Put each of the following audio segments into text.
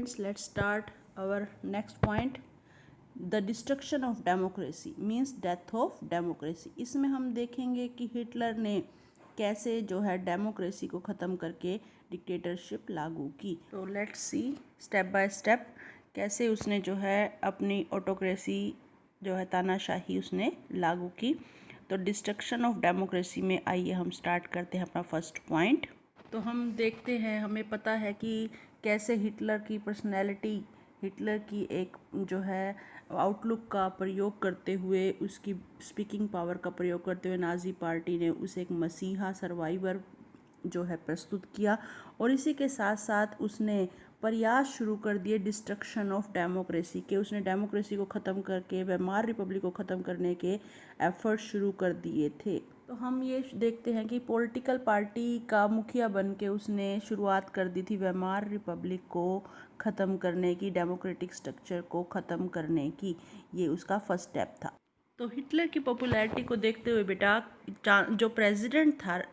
students, let's start our next point. The destruction of democracy means death of democracy. इसमें हम देखेंगे कि Hitler ने कैसे जो है डेमोक्रेसी को ख़त्म करके डिक्टेटरशिप लागू की। तो let's see step by step कैसे उसने जो है अपनी ऑटोक्रेसी जो है तानाशाही उसने लागू की। तो डिस्ट्रक्शन ऑफ डेमोक्रेसी में आइए हम स्टार्ट करते हैं अपना फर्स्ट पॉइंट। तो हम देखते हैं, हमें पता है कि कैसे हिटलर की पर्सनैलिटी, हिटलर की एक जो है आउटलुक का प्रयोग करते हुए, उसकी स्पीकिंग पावर का प्रयोग करते हुए नाजी पार्टी ने उसे एक मसीहा सर्वाइवर जो है प्रस्तुत किया। और इसी के साथ साथ उसने प्रयास शुरू कर दिए डिस्ट्रक्शन ऑफ डेमोक्रेसी के। उसने डेमोक्रेसी को ख़त्म करके वेमार रिपब्लिक को ख़त्म करने के एफर्ट शुरू कर दिए थे। तो हम ये देखते हैं कि पॉलिटिकल पार्टी का मुखिया बन के उसने शुरुआत कर दी थी वेमार रिपब्लिक को ख़त्म करने की, डेमोक्रेटिक स्ट्रक्चर को ख़त्म करने की। ये उसका फर्स्ट स्टेप था। तो हिटलर की पॉपुलैरिटी को देखते हुए बेटा जो प्रेसिडेंट था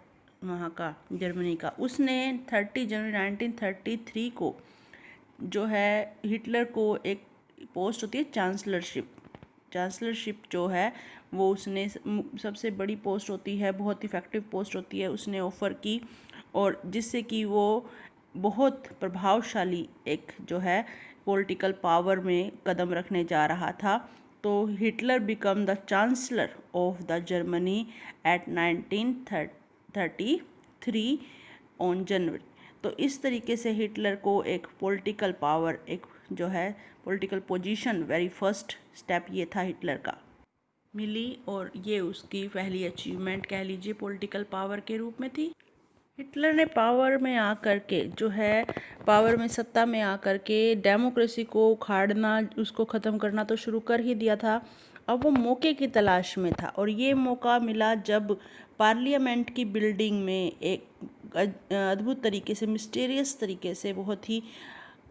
वहाँ का जर्मनी का, उसने 30 जनवरी 1933 को जो है हिटलर को एक पोस्ट होती है चांसलरशिप जो है वो उसने सबसे बड़ी पोस्ट होती है, बहुत इफ़ेक्टिव पोस्ट होती है, उसने ऑफ़र की। और जिससे कि वो बहुत प्रभावशाली एक जो है पॉलिटिकल पावर में कदम रखने जा रहा था। तो Hitler become the chancellor of the Germany at 1933 on January. तो इस तरीके से हिटलर को एक पॉलिटिकल पावर, एक जो है political position, very first step ये था हिटलर का, मिली। और ये उसकी पहली अचीवमेंट कह लीजिए पॉलिटिकल पावर के रूप में थी। हिटलर ने पावर में आकर के जो है पावर में सत्ता में आकर के डेमोक्रेसी को उखाड़ना, उसको ख़त्म करना तो शुरू कर ही दिया था। अब वो मौके की तलाश में था और ये मौका मिला जब पार्लियामेंट की बिल्डिंग में एक अद्भुत तरीके से, मिस्टीरियस तरीके से, बहुत ही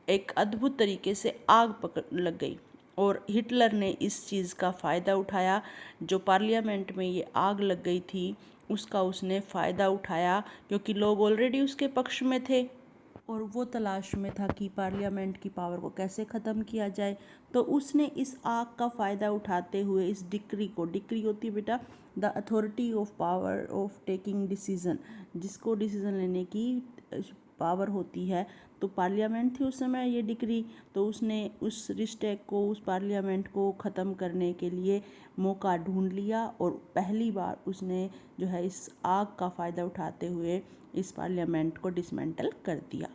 एक अद्भुत तरीके से आग पकड़ लग गई। और हिटलर ने इस चीज़ का फ़ायदा उठाया। जो पार्लियामेंट में ये आग लग गई थी उसका उसने फ़ायदा उठाया, क्योंकि लोग ऑलरेडी उसके पक्ष में थे और वो तलाश में था कि पार्लियामेंट की पावर को कैसे ख़त्म किया जाए। तो उसने इस आग का फ़ायदा उठाते हुए इस डिक्री को, डिक्री होती है बेटा the authority of power of taking decision, जिसको डिसीज़न लेने की पावर होती है। तो पार्लियामेंट थी उस समय ये डिक्री, तो उसने उस रिश्ते को, उस पार्लियामेंट को ख़त्म करने के लिए मौका ढूंढ लिया और पहली बार उसने जो है इस आग का फ़ायदा उठाते हुए इस पार्लियामेंट को डिसमेंटल कर दिया।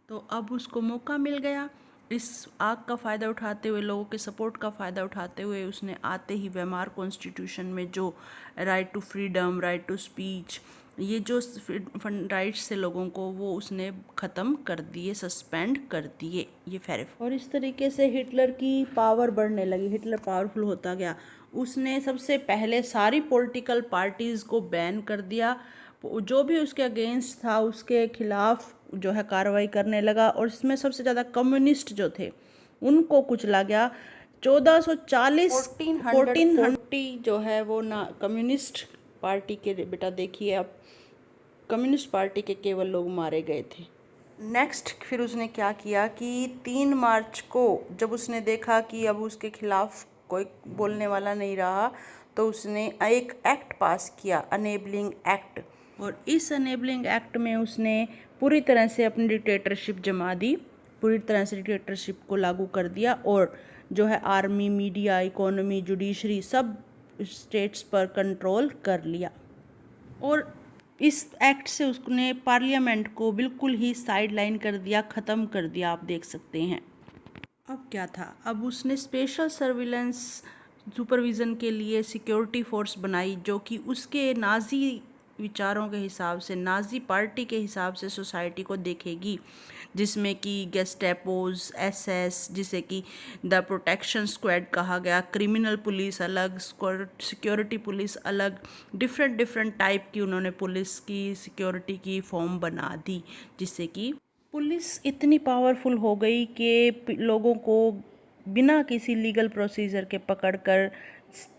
तो अब उसको मौका मिल गया इस आग का फ़ायदा उठाते हुए, लोगों के सपोर्ट का फ़ायदा उठाते हुए। उसने आते ही वेमार कॉन्स्टिट्यूशन में जो right to freedom, right to speech, ये जो राइट्स थे लोगों को, वो उसने ख़त्म कर दिए, सस्पेंड कर दिए ये फेरिफ। और इस तरीके से हिटलर की पावर बढ़ने लगी, हिटलर पावरफुल होता गया। उसने सबसे पहले सारी पॉलिटिकल पार्टीज़ को बैन कर दिया, जो भी उसके अगेंस्ट था उसके खिलाफ जो है कार्रवाई करने लगा। और इसमें सबसे ज़्यादा कम्युनिस्ट जो थे उनको कुचला गया। 1440 जो है वो ना कम्युनिस्ट पार्टी के, बेटा देखिए अब कम्युनिस्ट पार्टी के केवल लोग मारे गए थे। नेक्स्ट फिर उसने क्या किया कि 3 मार्च को जब उसने देखा कि अब उसके खिलाफ कोई बोलने वाला नहीं रहा, तो उसने एक एक्ट पास किया, अनेबलिंग एक्ट। और इस अनेबलिंग एक्ट में उसने पूरी तरह से अपनी डिक्टेटरशिप जमा दी, पूरी तरह से डिक्टेटरशिप को लागू कर दिया। और जो है आर्मी, मीडिया, इकोनॉमी, जुडिशरी सब स्टेट्स पर कंट्रोल कर लिया। और इस एक्ट से उसने पार्लियामेंट को बिल्कुल ही साइडलाइन कर दिया, ख़त्म कर दिया, आप देख सकते हैं। अब क्या था, अब उसने स्पेशल सर्विलेंस सुपरविज़न के लिए सिक्योरिटी फोर्स बनाई, जो कि उसके नाजी विचारों के हिसाब से, नाजी पार्टी के हिसाब से सोसाइटी को देखेगी, जिसमें कि गेस्टेपोज, एसएस, जिसे कि द प्रोटेक्शन स्क्वाड कहा गया, क्रिमिनल पुलिस अलग, सिक्योरिटी पुलिस अलग, डिफरेंट टाइप की उन्होंने पुलिस की सिक्योरिटी की फॉर्म बना दी, जिससे कि पुलिस इतनी पावरफुल हो गई कि लोगों को बिना किसी लीगल प्रोसीजर के पकड़कर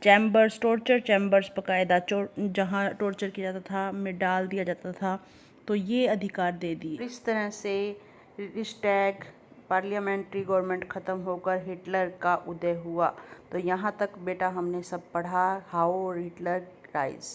चैम्बर्स, टॉर्चर चैम्बर्स बाकायदा जहाँ टॉर्चर किया जाता था में डाल दिया जाता था। तो ये अधिकार दे दिए। इस तरह से रिस्टैग, पार्लियामेंट्री गवर्नमेंट ख़त्म होकर हिटलर का उदय हुआ। तो यहाँ तक बेटा हमने सब पढ़ा, हाउ हिटलर राइज।